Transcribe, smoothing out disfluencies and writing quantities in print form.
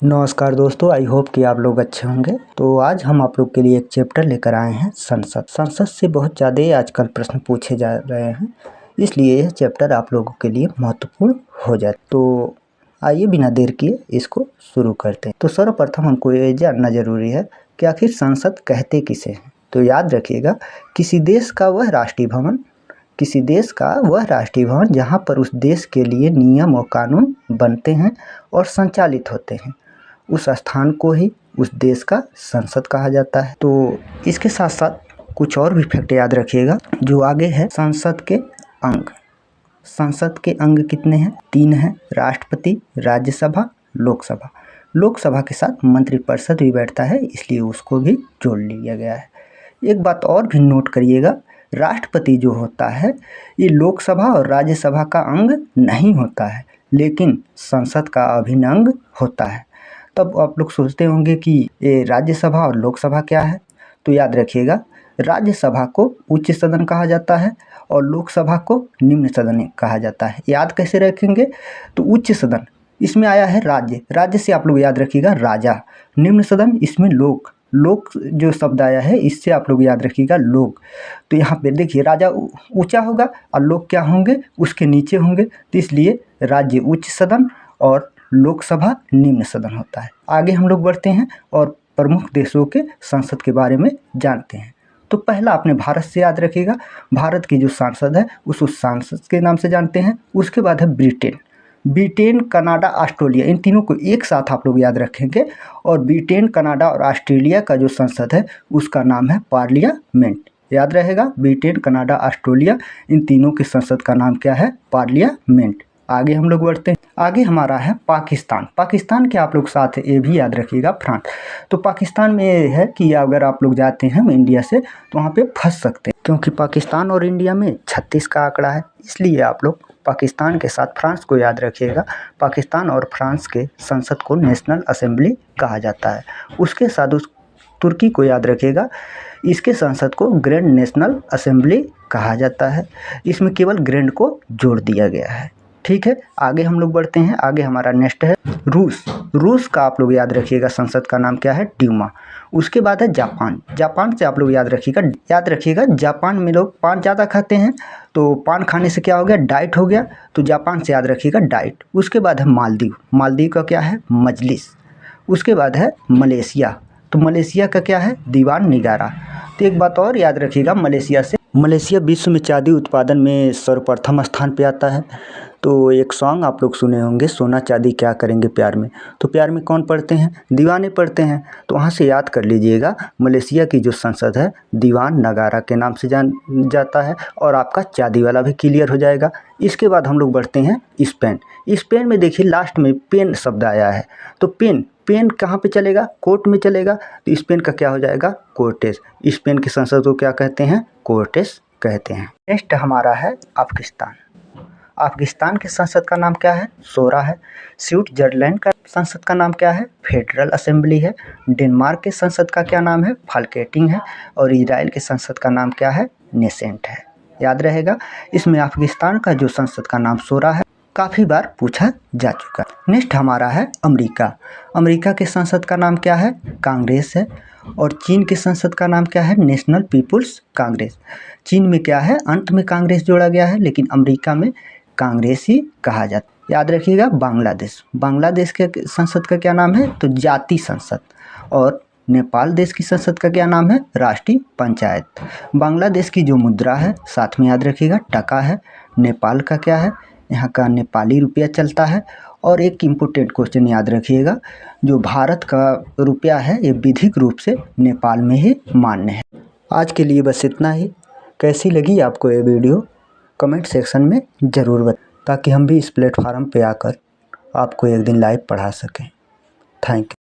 नमस्कार दोस्तों, I hope कि आप लोग अच्छे होंगे। तो आज हम आप लोग के लिए एक चैप्टर लेकर आए हैं संसद से बहुत ज़्यादा आजकल प्रश्न पूछे जा रहे हैं, इसलिए यह चैप्टर आप लोगों के लिए महत्वपूर्ण हो जाए। तो आइए बिना देर किए इसको शुरू करते हैं। तो सर्वप्रथम हमको ये जानना जरूरी है कि आखिर संसद कहते किसे हैं। तो याद रखिएगा, किसी देश का वह राष्ट्रीय भवन जहाँ पर उस देश के लिए नियम और कानून बनते हैं और संचालित होते हैं, उस स्थान को ही उस देश का संसद कहा जाता है। तो इसके साथ साथ कुछ और भी फैक्ट याद रखिएगा जो आगे है। संसद के अंग कितने हैं? 3 हैं। राष्ट्रपति, राज्यसभा, लोकसभा। लोकसभा के साथ मंत्रिपरिषद भी बैठता है, इसलिए उसको भी जोड़ लिया गया है। एक बात और भी नोट करिएगा, राष्ट्रपति जो होता है ये लोकसभा और राज्यसभा का अंग नहीं होता है, लेकिन संसद का अभिन्न अंग होता है। तब आप लोग सोचते होंगे कि ये राज्यसभा और लोकसभा क्या है। तो याद रखिएगा, राज्यसभा को उच्च सदन कहा जाता है और लोकसभा को निम्न सदन कहा जाता है। याद कैसे रखेंगे? तो उच्च सदन इसमें आया है राज्य से आप लोग याद रखिएगा राजा। निम्न सदन इसमें लोक जो शब्द आया है, इससे आप लोग याद रखिएगा लोक। तो यहाँ पे देखिए, राजा ऊंचा होगा और लोक क्या होंगे? उसके नीचे होंगे। तो इसलिए राज्य उच्च सदन और लोकसभा निम्न सदन होता है। आगे हम लोग बढ़ते हैं और प्रमुख देशों के संसद के बारे में जानते हैं। तो पहला आपने भारत से याद रखिएगा, भारत की जो सांसद है उस सांसद के नाम से जानते हैं। उसके बाद है ब्रिटेन, कनाडा, ऑस्ट्रेलिया। इन तीनों को एक साथ आप लोग याद रखेंगे। और ब्रिटेन, कनाडा और ऑस्ट्रेलिया का जो संसद है उसका नाम है पार्लियामेंट। याद रहेगा, ब्रिटेन, कनाडा, ऑस्ट्रेलिया, इन तीनों के संसद का नाम क्या है? पार्लियामेंट। आगे हम लोग बढ़ते हैं। आगे हमारा है पाकिस्तान के आप लोग साथ ये भी याद रखिएगा, फ्रांस। तो पाकिस्तान में ये है कि अगर आप लोग जाते हैं इंडिया से तो वहाँ पे फंस सकते हैं, क्योंकि पाकिस्तान और इंडिया में 36 का आंकड़ा है। इसलिए आप लोग पाकिस्तान के साथ फ्रांस को याद रखिएगा। पाकिस्तान और फ्रांस के संसद को नेशनल असेंबली कहा जाता है। उसके साथ उस तुर्की को याद रखिएगा, इसके संसद को ग्रैंड नेशनल असेंबली कहा जाता है। इसमें केवल ग्रैंड को जोड़ दिया गया है। ठीक है, आगे हम लोग बढ़ते हैं। आगे हमारा नेक्स्ट है रूस का आप लोग याद रखिएगा संसद का नाम क्या है? ड्यूमा। उसके बाद है जापान से आप लोग याद रखिएगा जापान में लोग पान ज़्यादा खाते हैं, तो पान खाने से क्या हो गया? डाइट हो गया। तो जापान से याद रखिएगा डाइट। उसके बाद है मालदीव का क्या है? मजलिस। उसके बाद है मलेशिया, तो मलेशिया का क्या है? दीवान निगारा। तो एक बात और याद रखिएगा, मलेशिया विश्व में चांदी उत्पादन में सर्वप्रथम स्थान पे आता है। तो एक सॉन्ग आप लोग सुने होंगे, सोना चांदी क्या करेंगे प्यार में। तो प्यार में कौन पढ़ते हैं? दीवाने पढ़ते हैं। तो वहाँ से याद कर लीजिएगा, मलेशिया की जो संसद है दीवान नगारा के नाम से जान जाता है, और आपका चांदी वाला भी क्लियर हो जाएगा। इसके बाद हम लोग बढ़ते हैं स्पेन में देखिए लास्ट में पेन शब्द आया है। तो पेन कहाँ पे चलेगा? कोर्ट में चलेगा। तो स्पेन का क्या हो जाएगा? कोर्टेस। स्पेन की संसद को क्या कहते हैं? कोर्टेस कहते हैं। नेक्स्ट हमारा है अफगानिस्तान के संसद का नाम क्या है? शोरा है। स्विट्जरलैंड का संसद का नाम क्या है? फेडरल असेंबली है। डेनमार्क के संसद का क्या नाम है? फाल्केटिंग है। और इजराइल के संसद का नाम क्या है? नेसेंट है। याद रहेगा, इसमें अफगानिस्तान का जो संसद का नाम शोरा है काफ़ी बार पूछा जा चुका है। नेक्स्ट हमारा है अमेरिका के संसद का नाम क्या है? कांग्रेस है। और चीन के संसद का नाम क्या है? National People's Congress. चीन में क्या है? अंत में कांग्रेस जोड़ा गया है, लेकिन अमेरिका में कांग्रेस ही कहा जाता है। याद रखिएगा, बांग्लादेश के संसद का क्या नाम है? तो जाति संसद। और नेपाल देश की संसद का क्या नाम है? राष्ट्रीय पंचायत। बांग्लादेश की जो मुद्रा है साथ में याद रखिएगा टका है। नेपाल का क्या है? यहाँ का नेपाली रुपया चलता है। और एक इम्पोर्टेंट क्वेश्चन याद रखिएगा, जो भारत का रुपया है ये विधिक रूप से नेपाल में ही मान्य है। आज के लिए बस इतना ही। कैसी लगी आपको ये वीडियो कमेंट सेक्शन में ज़रूर बताएं, ताकि हम भी इस प्लेटफार्म पे आकर आपको एक दिन लाइव पढ़ा सकें। Thank you.